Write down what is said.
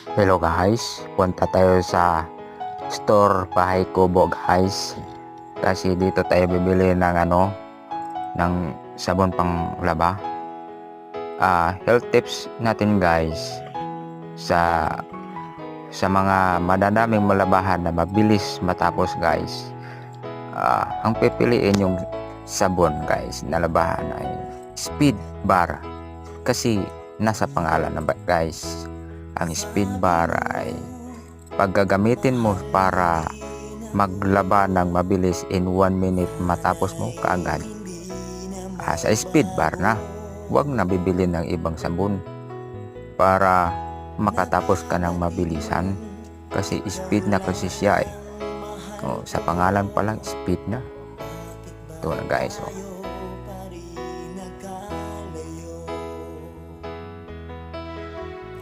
Hello guys, punta tayo sa store Bahay Kubo guys. Kasi dito tayo bibili ng ng sabon pang laba. Health tips natin guys sa mga madadaming malabahan na mabilis matapos guys. Ang pipiliin yung sabon guys na labahan ay Speed Bar, kasi nasa pangalan na guys. Ang Speed Bar ay paggagamitin mo para maglaba ng mabilis in 1 minute, matapos mo kaagad. Sa Speed Bar na, huwag na bibili ng ibang sabon para makatapos ka ng mabilisan, kasi speed na kasi siya sa pangalan pa lang speed na. Ito na guys.